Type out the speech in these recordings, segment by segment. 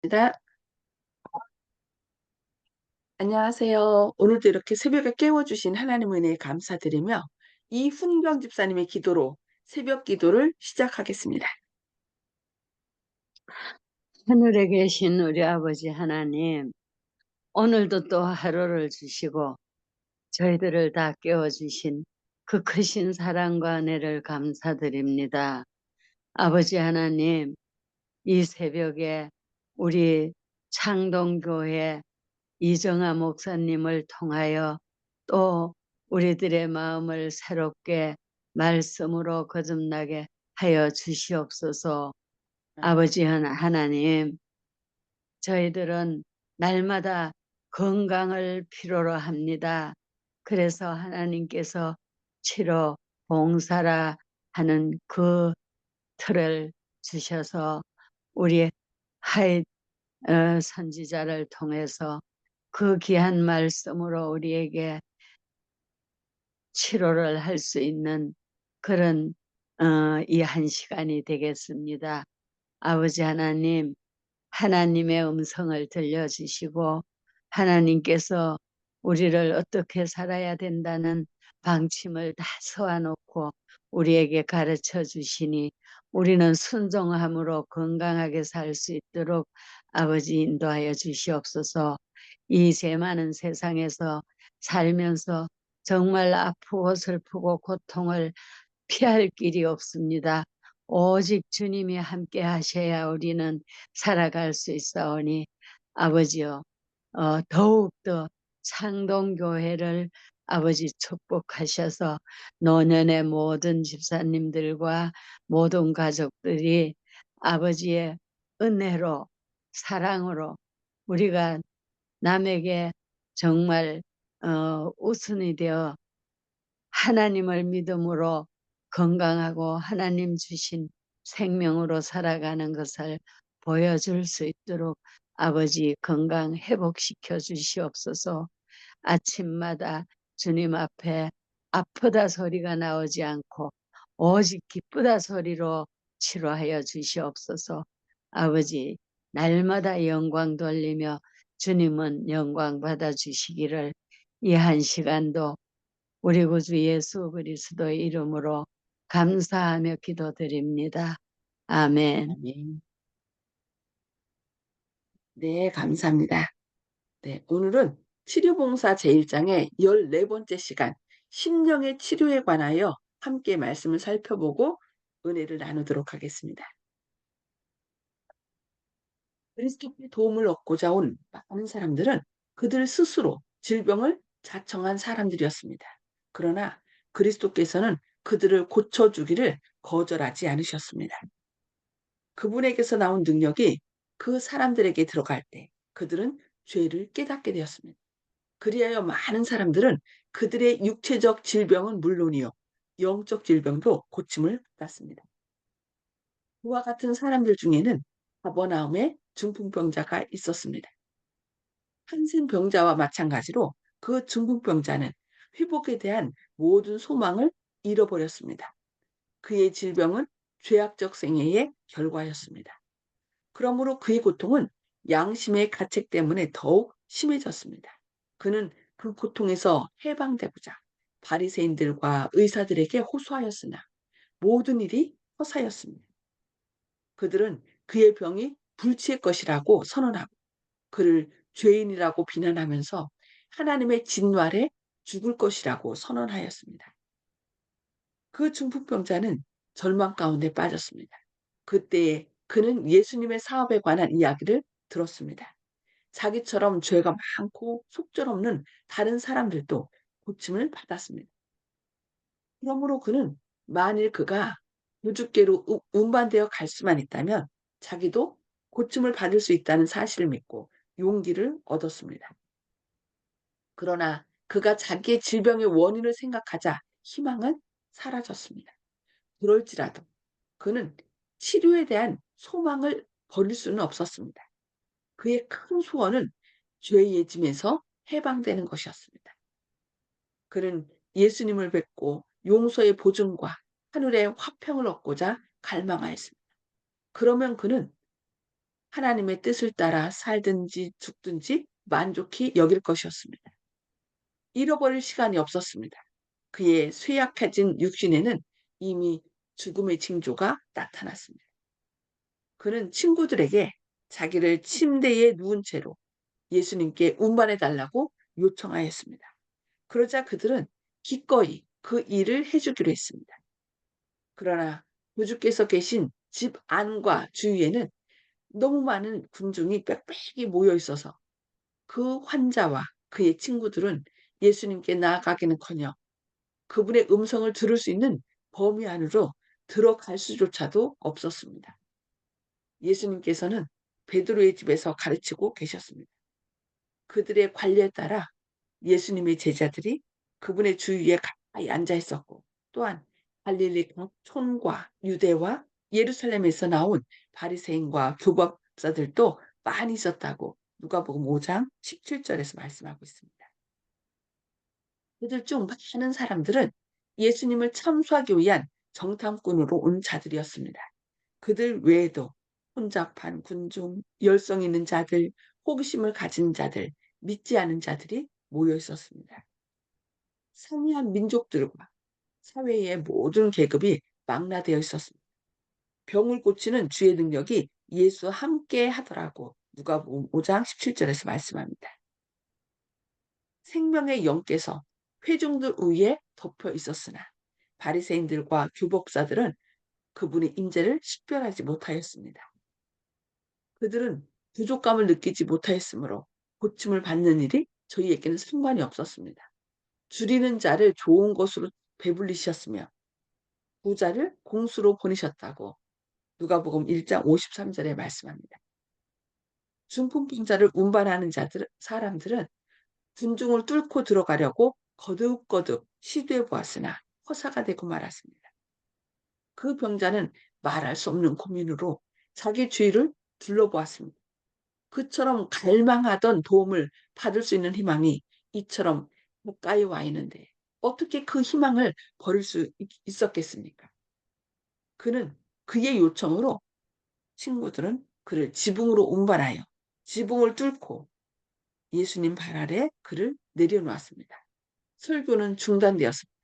네, 안녕하세요. 오늘도 이렇게 새벽에 깨워주신 하나님 은혜에 감사드리며 이훈경 집사님의 기도로 새벽 기도를 시작하겠습니다. 하늘에 계신 우리 아버지 하나님, 오늘도 또 하루를 주시고 저희들을 다 깨워주신 그 크신 사랑과 은혜를 감사드립니다. 아버지 하나님, 이 새벽에 우리 창동교회 이정아 목사님을 통하여 또 우리들의 마음을 새롭게 말씀으로 거듭나게 하여 주시옵소서. 아버지 하나님, 저희들은 날마다 건강을 필요로 합니다. 그래서 하나님께서 치료 봉사라 하는 그 틀을 주셔서 우리 하이 선지자를 통해서 그 귀한 말씀으로 우리에게 치료를 할 수 있는 그런 이 한 시간이 되겠습니다. 아버지 하나님, 하나님의 음성을 들려주시고 하나님께서 우리를 어떻게 살아야 된다는 방침을 다 세워놓고 우리에게 가르쳐 주시니 우리는 순종함으로 건강하게 살 수 있도록 아버지 인도하여 주시옵소서. 이 죄 많은 세상에서 살면서 정말 아프고 슬프고 고통을 피할 길이 없습니다. 오직 주님이 함께 하셔야 우리는 살아갈 수 있사오니 아버지여, 더욱더 창동교회를 아버지 축복하셔서 노년의 모든 집사님들과 모든 가족들이 아버지의 은혜로 사랑으로 우리가 남에게 정말 우선이 되어 하나님을 믿음으로 건강하고 하나님 주신 생명으로 살아가는 것을 보여줄 수 있도록 아버지 건강 회복시켜 주시옵소서. 아침마다 주님 앞에 아프다 소리가 나오지 않고 오직 기쁘다 소리로 치료하여 주시옵소서. 아버지, 날마다 영광 돌리며 주님은 영광 받아 주시기를 이 한 시간도 우리 구주 예수 그리스도의 이름으로 감사하며 기도드립니다. 아멘. 아멘. 네, 감사합니다. 네, 오늘은 치료봉사 제1장의 14번째 시간, 심령의 치료에 관하여 함께 말씀을 살펴보고 은혜를 나누도록 하겠습니다. 그리스도의 도움을 얻고자 온 많은 사람들은 그들 스스로 질병을 자청한 사람들이었습니다. 그러나 그리스도께서는 그들을 고쳐주기를 거절하지 않으셨습니다. 그분에게서 나온 능력이 그 사람들에게 들어갈 때 그들은 죄를 깨닫게 되었습니다. 그리하여 많은 사람들은 그들의 육체적 질병은 물론이요, 영적 질병도 고침을 받았습니다. 그와 같은 사람들 중에는 가버나움의 중풍병자가 있었습니다. 한센병자와 마찬가지로 그 중풍병자는 회복에 대한 모든 소망을 잃어버렸습니다. 그의 질병은 죄악적 생애의 결과였습니다. 그러므로 그의 고통은 양심의 가책 때문에 더욱 심해졌습니다. 그는 그 고통에서 해방되고자 바리새인들과 의사들에게 호소하였으나 모든 일이 허사였습니다. 그들은 그의 병이 불치의 것이라고 선언하고 그를 죄인이라고 비난하면서 하나님의 진노 아래 죽을 것이라고 선언하였습니다. 그 중풍병자는 절망 가운데 빠졌습니다. 그때에 그는 예수님의 사업에 관한 이야기를 들었습니다. 자기처럼 죄가 많고 속절없는 다른 사람들도 고침을 받았습니다. 그러므로 그는 만일 그가 무주께로 운반되어 갈 수만 있다면 자기도 고침을 받을 수 있다는 사실을 믿고 용기를 얻었습니다. 그러나 그가 자기의 질병의 원인을 생각하자 희망은 사라졌습니다. 그럴지라도 그는 치료에 대한 소망을 버릴 수는 없었습니다. 그의 큰 소원은 죄의 짐에서 해방되는 것이었습니다. 그는 예수님을 뵙고 용서의 보증과 하늘의 화평을 얻고자 갈망하였습니다. 그러면 그는 하나님의 뜻을 따라 살든지 죽든지 만족히 여길 것이었습니다. 잃어버릴 시간이 없었습니다. 그의 쇠약해진 육신에는 이미 죽음의 징조가 나타났습니다. 그는 친구들에게 자기를 침대에 누운 채로 예수님께 운반해 달라고 요청하였습니다. 그러자 그들은 기꺼이 그 일을 해주기로 했습니다. 그러나 구주께서 계신 집 안과 주위에는 너무 많은 군중이 빽빽이 모여 있어서 그 환자와 그의 친구들은 예수님께 나아가기는커녕 그분의 음성을 들을 수 있는 범위 안으로 들어갈 수조차도 없었습니다. 예수님께서는 베드로의 집에서 가르치고 계셨습니다. 그들의 관례에 따라 예수님의 제자들이 그분의 주위에 가까이 앉아 있었고, 또한 갈릴리 각 촌과 유대와 예루살렘에서 나온 바리새인과 교법사들도 많이 있었다고 누가복음 5장 17절에서 말씀하고 있습니다. 그들 중 많은 사람들은 예수님을 참수하기 위한 정탐꾼으로 온 자들이었습니다. 그들 외에도 혼잡한 군중, 열성 있는 자들, 호기심을 가진 자들, 믿지 않은 자들이 모여 있었습니다. 상이한 민족들과 사회의 모든 계급이 망라되어 있었습니다. 병을 고치는 주의 능력이 예수와 함께 하더라고 누가복음 5장 17절에서 말씀합니다. 생명의 영께서 회중들 위에 덮여 있었으나 바리새인들과 교법사들은 그분의 임재를 식별하지 못하였습니다. 그들은 부족감을 느끼지 못하였으므로 고침을 받는 일이 저희에게는 상관이 없었습니다. 줄이는 자를 좋은 것으로 배불리셨으며 부자를 공수로 보내셨다고 누가복음 1장 53절에 말씀합니다. 중풍병자를 운반하는 사람들은 군중을 뚫고 들어가려고 거듭거듭 시도해 보았으나 허사가 되고 말았습니다. 그 병자는 말할 수 없는 고민으로 자기 주위를 둘러보았습니다. 그처럼 갈망하던 도움을 받을 수 있는 희망이 이처럼 가까이 와 있는데 어떻게 그 희망을 버릴 수 있었겠습니까? 그는 그의 요청으로 친구들은 그를 지붕으로 운반하여 지붕을 뚫고 예수님 발 아래 그를 내려놓았습니다. 설교는 중단되었습니다.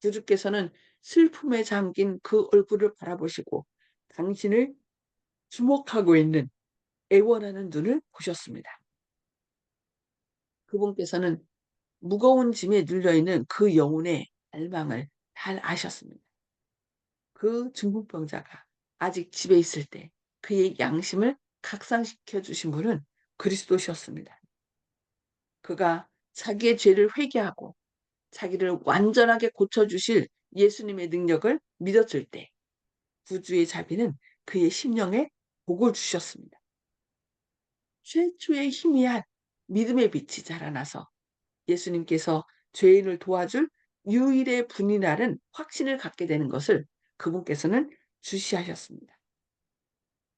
주주께서는 슬픔에 잠긴 그 얼굴을 바라보시고 당신을 주목하고 있는 애원하는 눈을 보셨습니다. 그분께서는 무거운 짐에 눌려있는 그 영혼의 갈망을 잘 아셨습니다. 그 중풍병자가 아직 집에 있을 때 그의 양심을 각상시켜 주신 분은 그리스도셨습니다. 그가 자기의 죄를 회개하고 자기를 완전하게 고쳐주실 예수님의 능력을 믿었을 때 구주의 자비는 그의 심령에 복을 주셨습니다. 최초의 희미한 믿음의 빛이 자라나서 예수님께서 죄인을 도와줄 유일의 분이라는 확신을 갖게 되는 것을 그분께서는 주시하셨습니다.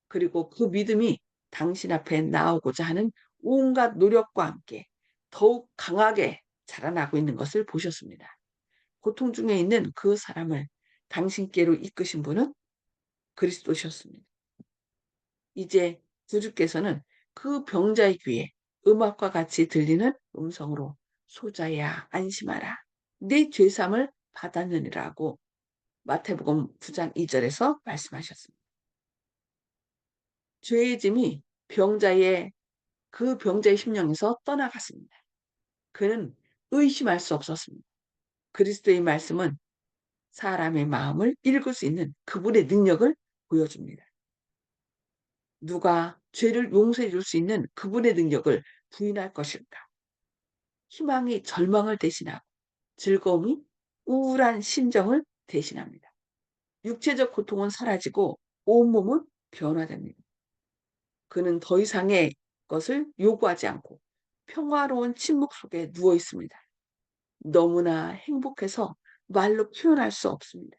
그리고 그 믿음이 당신 앞에 나오고자 하는 온갖 노력과 함께 더욱 강하게 자라나고 있는 것을 보셨습니다. 고통 중에 있는 그 사람을 당신께로 이끄신 분은 그리스도셨습니다. 이제 구주께서는 그 병자의 귀에 음악과 같이 들리는 음성으로 소자야 안심하라. 네 죄삼을 받았느니라고 마태복음 9장 2절에서 말씀하셨습니다. 죄의 짐이 그 병자의 심령에서 떠나갔습니다. 그는 의심할 수 없었습니다. 그리스도의 말씀은 사람의 마음을 읽을 수 있는 그분의 능력을 보여줍니다. 누가 죄를 용서해 줄 수 있는 그분의 능력을 부인할 것일까? 희망이 절망을 대신하고 즐거움이 우울한 심정을 대신합니다. 육체적 고통은 사라지고 온몸은 변화됩니다. 그는 더 이상의 것을 요구하지 않고 평화로운 침묵 속에 누워 있습니다. 너무나 행복해서 말로 표현할 수 없습니다.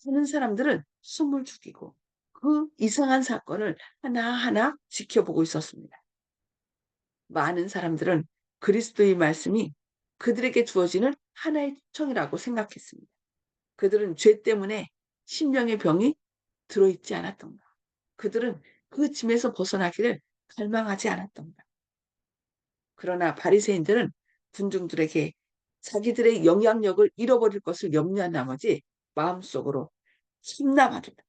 많은 사람들은 숨을 죽이고 그 이상한 사건을 하나하나 지켜보고 있었습니다. 많은 사람들은 그리스도의 말씀이 그들에게 주어지는 하나의 초청이라고 생각했습니다. 그들은 죄 때문에 심령의 병이 들어있지 않았던가. 그들은 그 짐에서 벗어나기를 갈망하지 않았던가. 그러나 바리새인들은 군중들에게 자기들의 영향력을 잃어버릴 것을 염려한 나머지 마음속으로 참담하도다.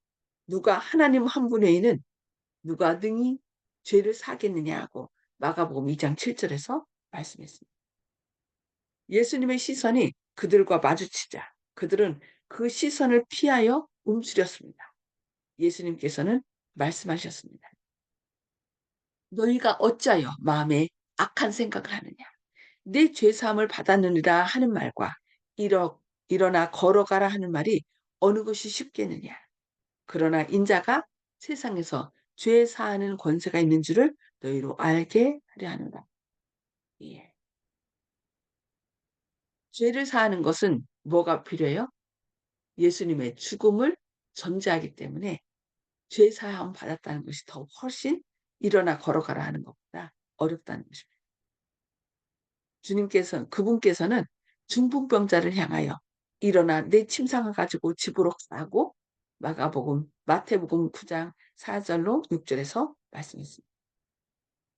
누가 하나님 한 분 외에는 누가 능히 죄를 사겠느냐 하고 마가복음 2장 7절에서 말씀했습니다. 예수님의 시선이 그들과 마주치자 그들은 그 시선을 피하여 움츠렸습니다. 예수님께서는 말씀하셨습니다. 너희가 어찌하여 마음에 악한 생각을 하느냐. 내 죄사함을 받았느니라 하는 말과 일어나 걸어가라 하는 말이 어느 것이 쉽겠느냐. 그러나 인자가 세상에서 죄 사하는 권세가 있는 줄을 너희로 알게 하려 하노라. 예. 죄를 사하는 것은 뭐가 필요해요? 예수님의 죽음을 전제하기 때문에 죄 사함 받았다는 것이 더 훨씬 일어나 걸어가라 하는 것보다 어렵다는 것입니다. 그분께서는 중풍병자를 향하여 일어나 내 침상을 가지고 집으로 가고 마태복음 9장 4절로 6절에서 말씀했습니다.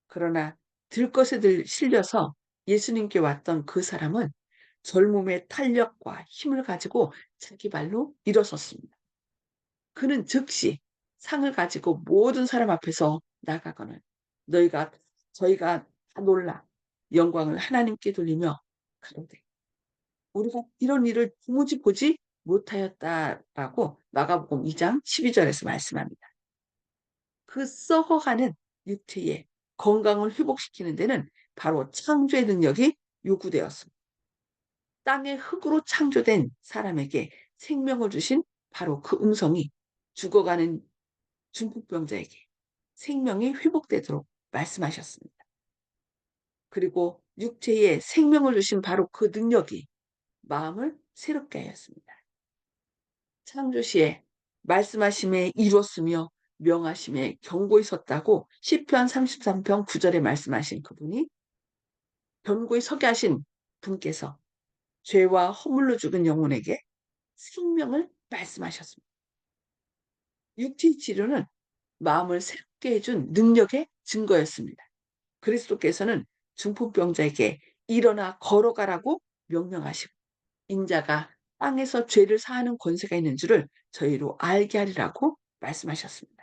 그러나 들것에 실려서 예수님께 왔던 그 사람은 젊음의 탄력과 힘을 가지고 자기 발로 일어섰습니다. 그는 즉시 상을 가지고 모든 사람 앞에서 나가거늘 저희가 다 놀라 영광을 하나님께 돌리며 가로되 우리가 이런 일을 도무지 보지 못하였다라고 마가복음 2장 12절에서 말씀합니다. 그 썩어가는 육체의 건강을 회복시키는 데는 바로 창조의 능력이 요구되었습니다. 땅의 흙으로 창조된 사람에게 생명을 주신 바로 그 음성이 죽어가는 중풍병자에게 생명이 회복되도록 말씀하셨습니다. 그리고 육체에 생명을 주신 바로 그 능력이 마음을 새롭게 하였습니다. 창조시에 말씀하심에 이뤘으며 명하심에 경고히 섰다고 시편 33편 9절에 말씀하신 그분이 견고히 서게 하신 분께서 죄와 허물로 죽은 영혼에게 생명을 말씀하셨습니다. 육체의 치료는 마음을 새롭게 해준 능력의 증거였습니다. 그리스도께서는 중풍병자에게 일어나 걸어가라고 명령하시고 인자가 땅에서 죄를 사하는 권세가 있는 줄을 저희로 알게 하리라고 말씀하셨습니다.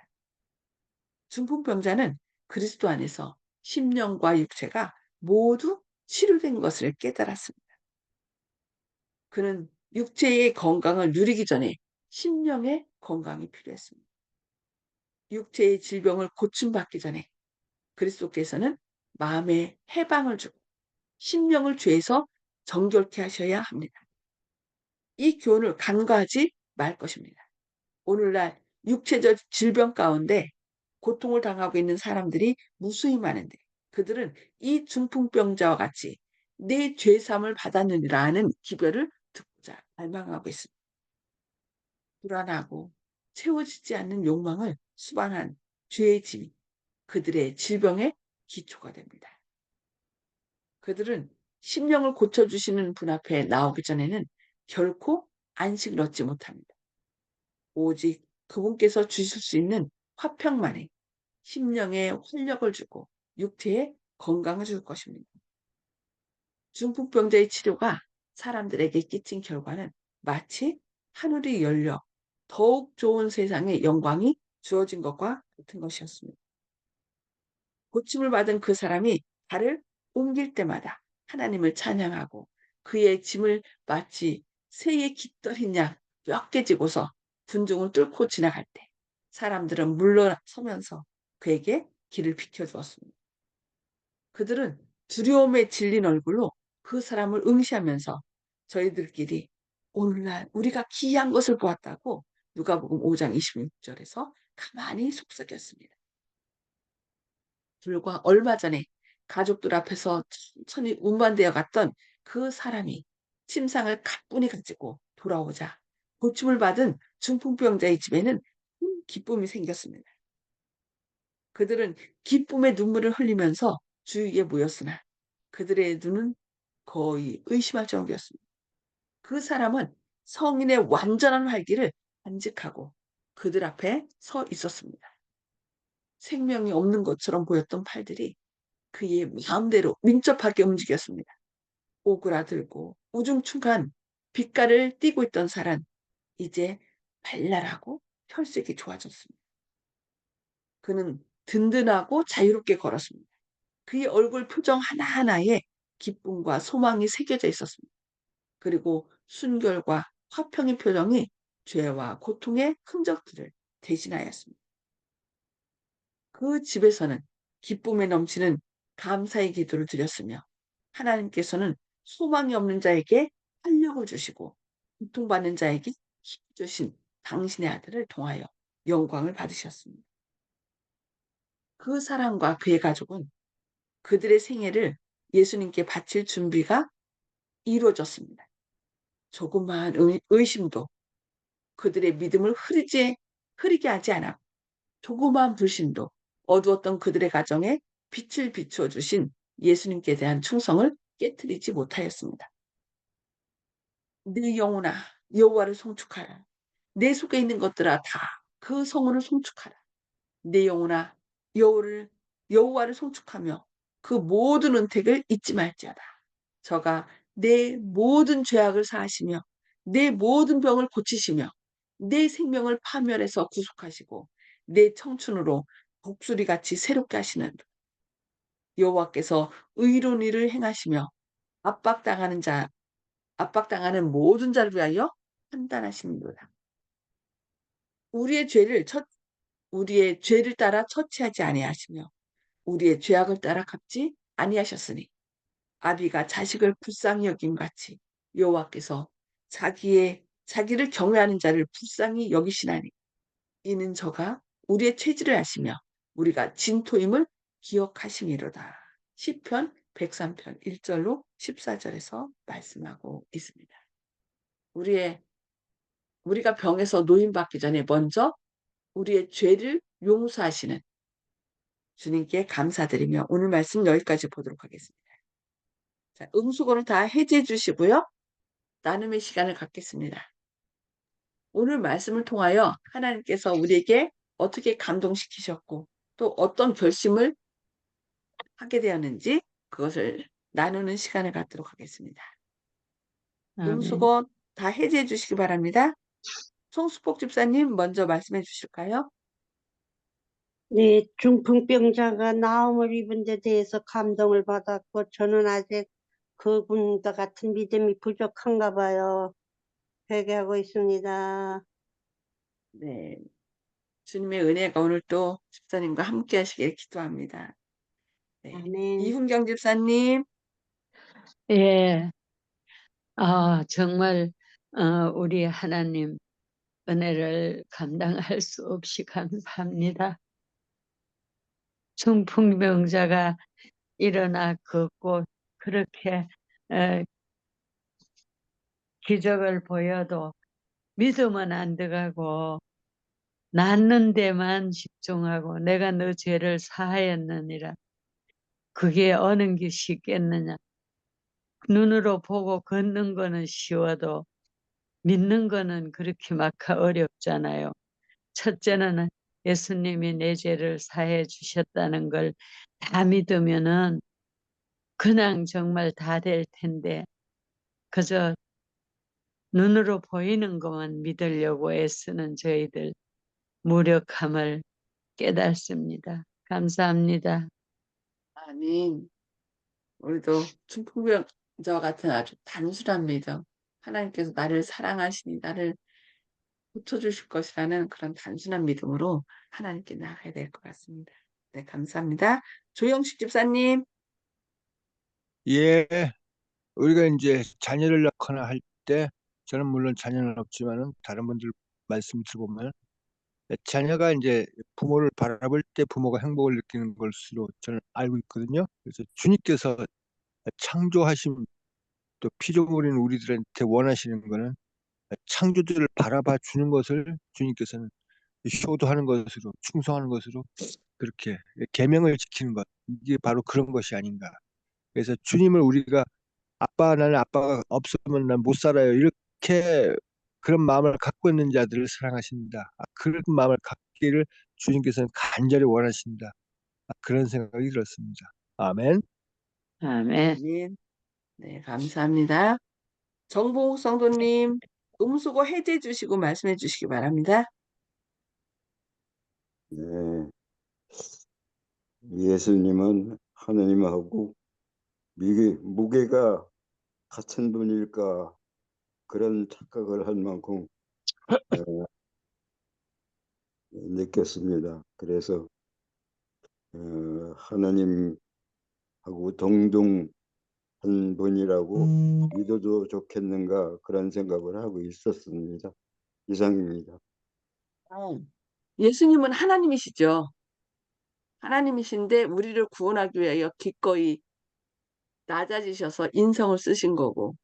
중풍병자는 그리스도 안에서 심령과 육체가 모두 치료된 것을 깨달았습니다. 그는 육체의 건강을 누리기 전에 심령의 건강이 필요했습니다. 육체의 질병을 고침받기 전에 그리스도께서는 마음의 해방을 주고 심령을 죄에서 정결케 하셔야 합니다. 이 교훈을 간과하지 말 것입니다. 오늘날 육체적 질병 가운데 고통을 당하고 있는 사람들이 무수히 많은데 그들은 이 중풍병자와 같이 내 죄삼을 받았느니라는 기별을 듣고자 갈망하고 있습니다. 불안하고 채워지지 않는 욕망을 수반한 죄의 짐이 그들의 질병의 기초가 됩니다. 그들은 심령을 고쳐주시는 분 앞에 나오기 전에는 결코 안식을 얻지 못합니다. 오직 그분께서 주실 수 있는 화평만이 심령에 활력을 주고 육체에 건강을 줄 것입니다. 중풍병자의 치료가 사람들에게 끼친 결과는 마치 하늘이 열려 더욱 좋은 세상의 영광이 주어진 것과 같은 것이었습니다. 고침을 받은 그 사람이 발을 옮길 때마다 하나님을 찬양하고 그의 짐을 마치 새의 깃털인 양 몇 개지고서 군중을 뚫고 지나갈 때 사람들은 물러서면서 그에게 길을 비켜주었습니다. 그들은 두려움에 질린 얼굴로 그 사람을 응시하면서 저희들끼리 오늘날 우리가 기이한 것을 보았다고 누가복음 5장 26절에서 가만히 속삭였습니다. 불과 얼마 전에 가족들 앞에서 천천히 운반되어 갔던 그 사람이 침상을 가뿐히 가지고 돌아오자 고침을 받은 중풍병자의 집에는 큰 기쁨이 생겼습니다. 그들은 기쁨의 눈물을 흘리면서 주위에 모였으나 그들의 눈은 거의 의심할 정도였습니다. 그 사람은 성인의 완전한 활기를 간직하고 그들 앞에 서 있었습니다. 생명이 없는 것처럼 보였던 팔들이 그의 마음대로 민첩하게 움직였습니다. 오그라들고 우중충한 빛깔을 띠고 있던 살은 이제 발랄하고 혈색이 좋아졌습니다. 그는 든든하고 자유롭게 걸었습니다. 그의 얼굴 표정 하나하나에 기쁨과 소망이 새겨져 있었습니다. 그리고 순결과 화평의 표정이 죄와 고통의 흔적들을 대신하였습니다. 그 집에서는 기쁨에 넘치는 감사의 기도를 드렸으며 하나님께서는 소망이 없는 자에게 활력을 주시고 고통받는 자에게 힘 주신 당신의 아들을 통하여 영광을 받으셨습니다. 그 사람과 그의 가족은 그들의 생애를 예수님께 바칠 준비가 이루어졌습니다. 조그마한 의심도 그들의 믿음을 흐리게 하지 않았고 조그마한 불신도 어두웠던 그들의 가정에 빛을 비추어 주신 예수님께 대한 충성을 깨뜨리지 못하였습니다. 내 영혼아 여호와를 송축하라. 내 속에 있는 것들아 다 그 성원을 송축하라. 내 영혼아 여호와를 송축하며 그 모든 은택을 잊지 말지어다. 저가 내 모든 죄악을 사하시며 내 모든 병을 고치시며 내 생명을 파멸해서 구속하시고 내 청춘으로 독수리같이 새롭게 하시는 여호와께서 의로운 일을 행하시며 압박당하는 자 압박당하는 모든 자를 위하여 판단하시는도다. 우리의 죄를 우리의 죄를 따라 처치하지 아니하시며 우리의 죄악을 따라 갚지 아니하셨으니 아비가 자식을 불쌍히 여김 같이 여호와께서 자기를 경외하는 자를 불쌍히 여기시나니 이는 저가 우리의 체질을 아시며 우리가 진토임을 기억하심이로다. 시편 103편 1절로 14절에서 말씀하고 있습니다. 우리가 병에서 노임받기 전에 먼저 우리의 죄를 용서하시는 주님께 감사드리며 오늘 말씀 여기까지 보도록 하겠습니다. 자, 음수거는 다 해제해 주시고요. 나눔의 시간을 갖겠습니다. 오늘 말씀을 통하여 하나님께서 우리에게 어떻게 감동시키셨고 또 어떤 결심을 하게 되었는지 그것을 나누는 시간을 갖도록 하겠습니다. 아멘. 음수거 다 해제해 주시기 바랍니다. 송수복 집사님 먼저 말씀해 주실까요? 네, 중풍병자가 나음을 입은 데 대해서 감동을 받았고, 저는 아직 그분과 같은 믿음이 부족한가 봐요. 회개하고 있습니다. 네. 주님의 은혜가 오늘 또 집사님과 함께 하시길 기도합니다. 네. 아멘. 이훈경 집사님. 예, 정말 우리 하나님 은혜를 감당할 수 없이 감사합니다. 중풍병자가 일어나 걷고 그렇게 기적을 보여도 믿으면 안 들어가고 낫는 데만 집중하고 내가 너 죄를 사하였느니라. 그게 어느 게 쉽겠느냐. 눈으로 보고 걷는 거는 쉬워도 믿는 거는 그렇게 막 어렵잖아요. 첫째는 예수님이 내 죄를 사해 주셨다는 걸 다 믿으면은 그냥 정말 다 될 텐데 그저 눈으로 보이는 것만 믿으려고 애쓰는 저희들 무력함을 깨닫습니다. 감사합니다. 아멘. 우리도 중풍병자와 같은 아주 단순한 믿음. 하나님께서 나를 사랑하시니 나를 고쳐주실 것이라는 그런 단순한 믿음으로 하나님께 나아가야 될 것 같습니다. 네, 감사합니다. 조영식 집사님. 예, 우리가 이제 자녀를 낳거나 할 때, 저는 물론 자녀는 없지만은 다른 분들 말씀 들어보면 자녀가 이제 부모를 바라볼 때 부모가 행복을 느끼는 것으로 저는 알고 있거든요. 그래서 주님께서 창조하신 또 피조물인 우리들한테 원하시는 거는 창조주를 바라봐 주는 것을 주님께서는 효도하는 것으로 충성하는 것으로 그렇게 계명을 지키는 것, 이게 바로 그런 것이 아닌가. 그래서 주님을 우리가 나는 아빠가 없으면 난 못 살아요, 이렇게 그런 마음을 갖고 있는 자들을 사랑하십니다. 그런 마음을 갖기를 주님께서는 간절히 원하신다. 그런 생각이 들었습니다. 아멘. 아멘. 아멘. 네, 감사합니다. 정봉욱 성도님, 음수고 해제 주시고 말씀해 주시기 바랍니다. 네, 예수님은 하느님하고 무게가 같은 분일까 그런 착각을 할 만큼 어, 느꼈습니다. 그래서 하나님하고 동등한 분이라고 믿어도 좋겠는가 그런 생각을 하고 있었습니다. 이상입니다. 예수님은 하나님이시죠. 하나님이신데 우리를 구원하기 위하여 기꺼이 낮아지셔서 인성을 쓰신 거고,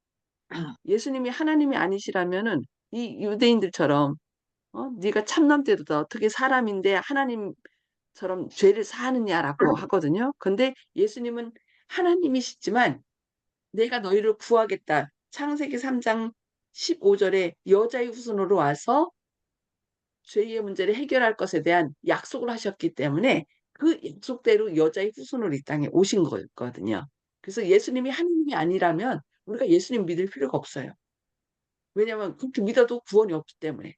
예수님이 하나님이 아니시라면은 이 유대인들처럼 네가 참남 때도 어떻게 사람인데 하나님처럼 죄를 사느냐라고 하거든요. 근데 예수님은 하나님이시지만 내가 너희를 구하겠다. 창세기 3장 15절에 여자의 후손으로 와서 죄의 문제를 해결할 것에 대한 약속을 하셨기 때문에 그 약속대로 여자의 후손으로 이 땅에 오신 거거든요. 그래서 예수님이 하나님이 아니라면 우리가 예수님 믿을 필요가 없어요. 왜냐하면 그렇게 믿어도 구원이 없기 때문에.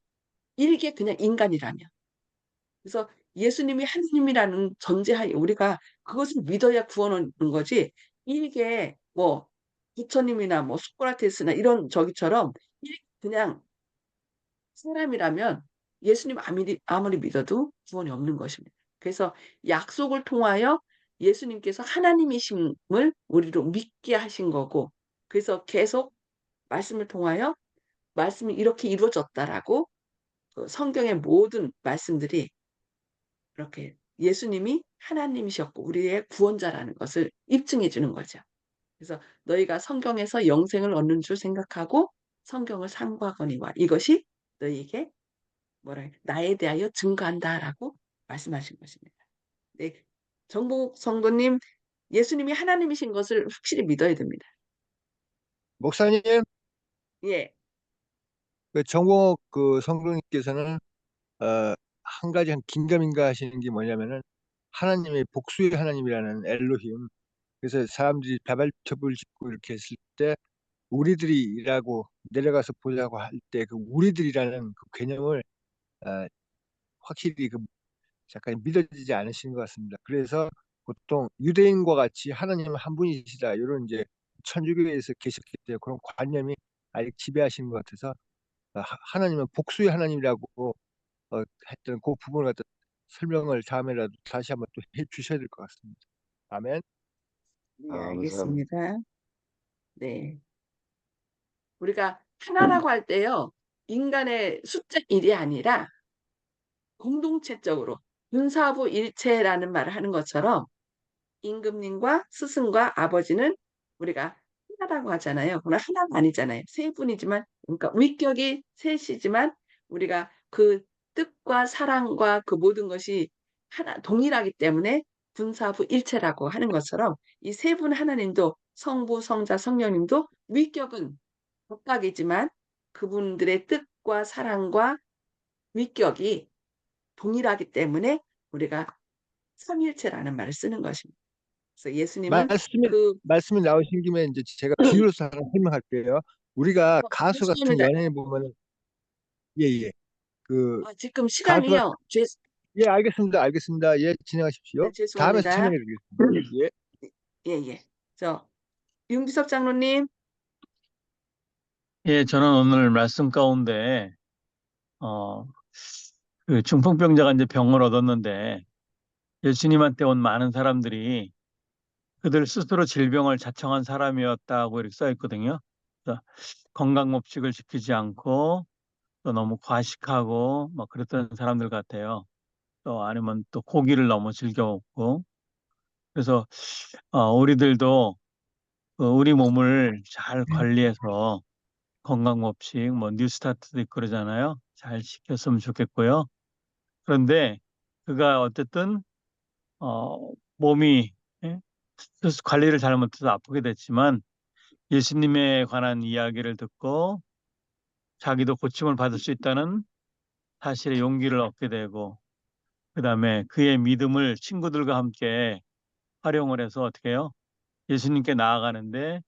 일개 그냥 인간이라면. 그래서 예수님이 하나님이라는 전제하에 우리가 그것을 믿어야 구원 얻는 거지. 일개 뭐 부처님이나 뭐 소크라테스나 이런 저기처럼 그냥 사람이라면 예수님 아무리 믿어도 구원이 없는 것입니다. 그래서 약속을 통하여 예수님께서 하나님이심을 우리로 믿게 하신 거고, 그래서 계속 말씀을 통하여 말씀이 이렇게 이루어졌다라고 그 성경의 모든 말씀들이 이렇게 예수님이 하나님이셨고 우리의 구원자라는 것을 입증해 주는 거죠. 그래서 너희가 성경에서 영생을 얻는 줄 생각하고 성경을 상고하거니와 이것이 너희에게 나에 대하여 증거한다라고 말씀하신 것입니다. 네, 정복 성도님, 예수님이 하나님이신 것을 확실히 믿어야 됩니다. 목사님, 예, 그 정봉옥 그 성도님께서는 한 가지 한 긴가민가 하시는 게 뭐냐면은 하나님의 복수의 하나님이라는 엘로힘. 그래서 사람들이 다발첩을 짓고 이렇게 했을 때 우리들이라고 내려가서 보자고 할 때 그 우리들이라는 그 개념을 어, 확실히 그 잠깐 믿어지지 않으시는 것 같습니다. 그래서 보통 유대인과 같이 하나님은 한 분이시다 이런 이제 천주교에서 계셨기 때문에 그런 관념이 아직 지배하시는 것 같아서 하나님은 복수의 하나님이라고 했던 그 부분을 갖다 설명을 다음에라도 다시 한번 또 해주셔야 될 것 같습니다. 아멘. 네, 감사합니다. 알겠습니다. 네, 우리가 하나라고 할 때요, 인간의 숫자 1이 아니라 공동체적으로 분사부 일체라는 말을 하는 것처럼 임금님과 스승과 아버지는 우리가 하나라고 하잖아요. 그러나 하나가 아니잖아요. 세 분이지만, 그러니까 위격이 셋이지만 우리가 그 뜻과 사랑과 그 모든 것이 하나 동일하기 때문에 분사부 일체라고 하는 것처럼 이 세 분 하나님도 성부, 성자, 성령님도 위격은 각각이지만 그분들의 뜻과 사랑과 위격이 동일하기 때문에 우리가 삼일체라는 말을 쓰는 것입니다. 그래서 예수님은 말씀이 그 말씀이 나오신 김에 이제 제가 비유로서 하나 설명할게요. 우리가 가수 같은 죄송합니다. 연예인 보면은 예예 그 지금 가수 같은 시간이요. 예 알겠습니다. 예 진행하십시오. 네, 다음에 죄송합니다. 설명해 드리겠습니다. 예. 예, 예. 윤기섭 장로님, 예, 저는 오늘 말씀 가운데, 어, 그 중풍병자가 이제 병을 얻었는데, 예수님한테 온 많은 사람들이 그들 스스로 질병을 자청한 사람이었다고 이렇게 써 있거든요. 그래서 건강법칙을 지키지 않고, 또 너무 과식하고, 뭐 그랬던 사람들 같아요. 또 아니면 또 고기를 너무 즐겨 먹고. 그래서, 우리들도 우리 몸을 잘 관리해서 건강법칙, 뭐 뉴스타트도 있고 그러잖아요. 잘 지켰으면 좋겠고요. 그런데 그가 어쨌든 몸이 예? 스스로 관리를 잘못해서 아프게 됐지만 예수님에 관한 이야기를 듣고 자기도 고침을 받을 수 있다는 사실의 용기를 얻게 되고 그다음에 그의 믿음을 친구들과 함께 활용을 해서 어떻게 해요? 예수님께 나아가는데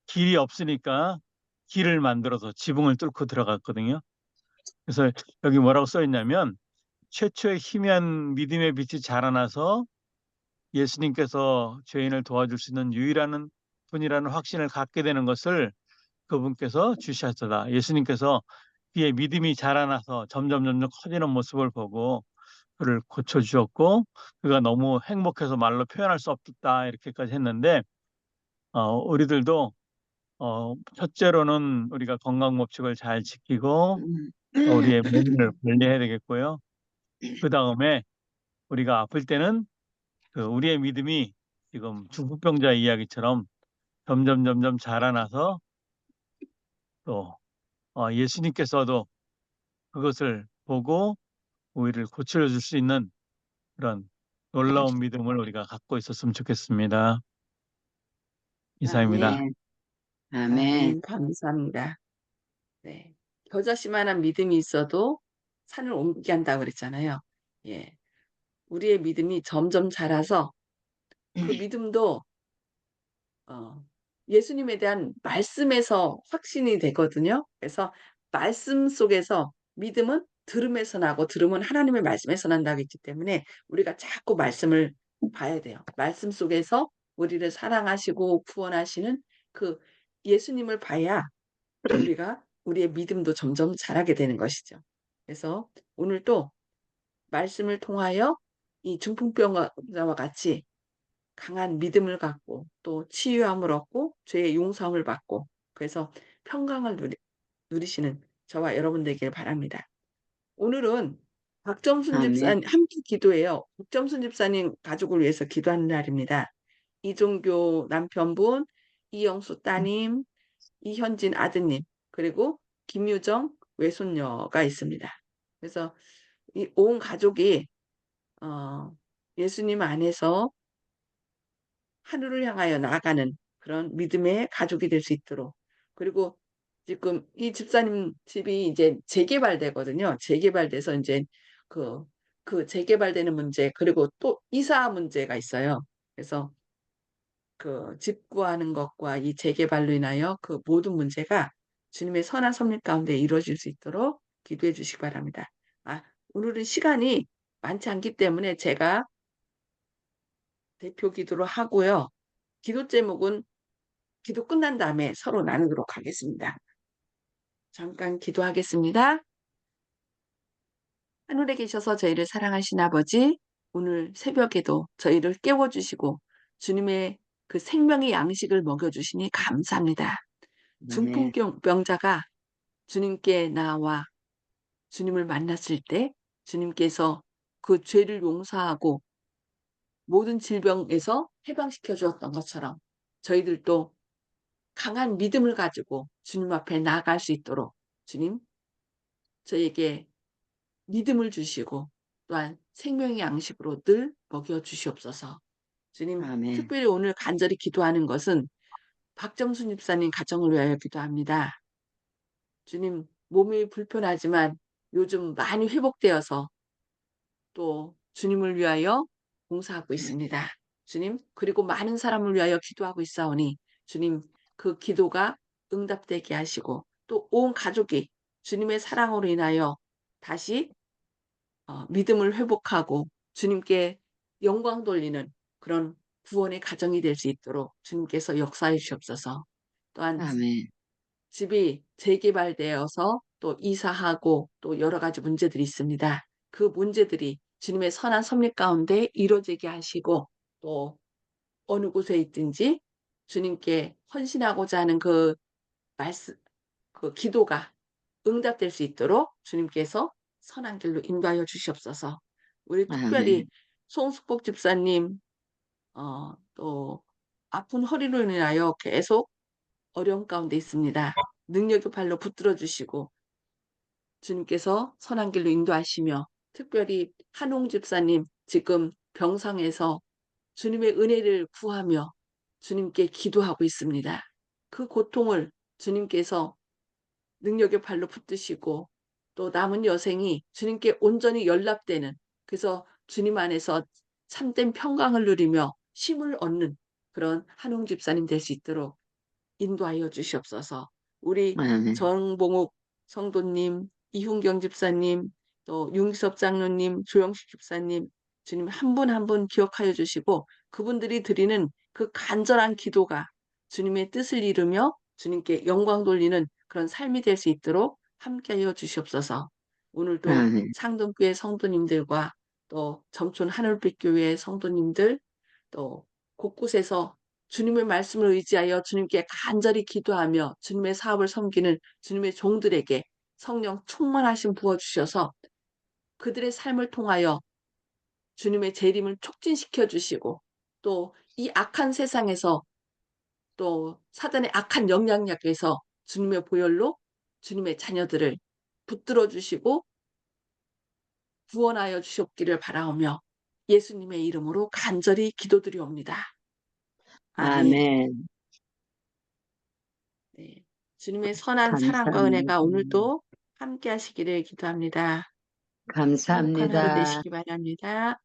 길이 없으니까 길을 만들어서 지붕을 뚫고 들어갔거든요. 그래서 여기 뭐라고 써 있냐면 최초의 희미한 믿음의 빛이 자라나서 예수님께서 죄인을 도와줄 수 있는 유일한 분이라는 확신을 갖게 되는 것을 그분께서 주시하셨다. 예수님께서 그의 믿음이 자라나서 점점 커지는 모습을 보고 그를 고쳐주셨고 그가 너무 행복해서 말로 표현할 수 없다 이렇게까지 했는데 우리들도 첫째로는 우리가 건강 법칙을 잘 지키고 음, 우리의 몸을 관리해야 되겠고요. 그 다음에 우리가 아플 때는 그 우리의 믿음이 지금 중풍병자 이야기처럼 점점 자라나서 또 예수님께서도 그것을 보고 우리를 고쳐줄 수 있는 그런 놀라운 믿음을 우리가 갖고 있었으면 좋겠습니다. 이상입니다. 아멘. 아멘. 아멘. 감사합니다. 네. 겨자씨만한 믿음이 있어도 산을 옮기게 한다고 그랬잖아요. 예. 우리의 믿음이 점점 자라서 그 믿음도 예수님에 대한 말씀에서 확신이 되거든요. 그래서 말씀 속에서 믿음은 들음에서 나고 들음은 하나님의 말씀에서 난다고 했기 때문에 우리가 자꾸 말씀을 봐야 돼요. 말씀 속에서 우리를 사랑하시고 구원하시는 그 예수님을 봐야 우리가 우리의 믿음도 점점 자라게 되는 것이죠. 그래서 오늘 또 말씀을 통하여 이 중풍병자와 같이 강한 믿음을 갖고 또 치유함을 얻고 죄의 용서함을 받고 그래서 평강을 누리시는 저와 여러분 되길 바랍니다. 오늘은 박점순 아멘. 집사님 함께 기도해요. 박점순 집사님 가족을 위해서 기도하는 날입니다. 이종교 남편분, 이영수 따님, 이현진 아드님, 그리고 김유정 외손녀가 있습니다. 그래서 이 온 가족이 예수님 안에서 하늘을 향하여 나아가는 그런 믿음의 가족이 될 수 있도록 그리고 지금 이 집사님 집이 이제 재개발되거든요. 재개발돼서 이제 그, 그 재개발되는 문제 그리고 또 이사 문제가 있어요. 그래서 그 집 구하는 것과 이 재개발로 인하여 그 모든 문제가 주님의 선한 섭리 가운데 이루어질 수 있도록 기도해 주시기 바랍니다. 오늘은 시간이 많지 않기 때문에 제가 대표 기도로 하고요. 기도 제목은 기도 끝난 다음에 서로 나누도록 하겠습니다. 잠깐 기도하겠습니다. 하늘에 계셔서 저희를 사랑하신 아버지, 오늘 새벽에도 저희를 깨워주시고 주님의 그 생명의 양식을 먹여주시니 감사합니다. 아멘. 중풍병자가 주님께 나와 주님을 만났을 때 주님께서 그 죄를 용서하고 모든 질병에서 해방시켜 주었던 것처럼 저희들도 강한 믿음을 가지고 주님 앞에 나아갈 수 있도록 주님 저에게 믿음을 주시고 또한 생명의 양식으로 늘 먹여 주시옵소서. 주님 아멘. 특별히 오늘 간절히 기도하는 것은 박정순 집사님 가정을 위하여 기도합니다. 주님 몸이 불편하지만 요즘 많이 회복되어서 또 주님을 위하여 봉사하고 있습니다. 주님 그리고 많은 사람을 위하여 기도하고 있사오니 주님 그 기도가 응답되게 하시고 또 온 가족이 주님의 사랑으로 인하여 다시 믿음을 회복하고 주님께 영광 돌리는 그런 구원의 가정이 될 수 있도록 주님께서 역사해 주시옵소서. 또한 아멘. 집이 재개발되어서 또 이사하고 또 여러 가지 문제들이 있습니다. 그 문제들이 주님의 선한 섭리 가운데 이루어지게 하시고 또 어느 곳에 있든지 주님께 헌신하고자 하는 그 말씀, 그 기도가 응답될 수 있도록 주님께서 선한 길로 인도하여 주시옵소서. 우리 아멘. 특별히 송숙복 집사님 또 아픈 허리로 인하여 계속 어려움 가운데 있습니다. 능력의 발로 붙들어 주시고 주님께서 선한 길로 인도하시며 특별히 한홍 집사님 지금 병상에서 주님의 은혜를 구하며 주님께 기도하고 있습니다. 그 고통을 주님께서 능력의 발로 붙드시고 또 남은 여생이 주님께 온전히 연락되는 그래서 주님 안에서 참된 평강을 누리며 쉼을 얻는 그런 한웅 집사님 될 수 있도록 인도하여 주시옵소서. 우리 아멘. 정봉욱 성도님, 이훈경 집사님, 또 윤기섭 장로님, 조영식 집사님, 주님 한 분 한 분 기억하여 주시고 그분들이 드리는 그 간절한 기도가 주님의 뜻을 이루며 주님께 영광 돌리는 그런 삶이 될 수 있도록 함께하여 주시옵소서. 오늘도 아멘. 상동교회 성도님들과 또 점촌 하늘빛 교회 성도님들 또 곳곳에서 주님의 말씀을 의지하여 주님께 간절히 기도하며 주님의 사업을 섬기는 주님의 종들에게 성령 충만하심 부어주셔서 그들의 삶을 통하여 주님의 재림을 촉진시켜 주시고 또 이 악한 세상에서 또 사단의 악한 영향력에서 주님의 보혈로 주님의 자녀들을 붙들어 주시고 구원하여 주셨기를 바라오며 예수님의 이름으로 간절히 기도드리옵니다. 아멘. 아멘. 네. 주님의 선한 사랑과 감사합니다. 은혜가 오늘도 함께 하시기를 기도합니다. 행복한 하루 감사합니다. 되시기 바랍니다.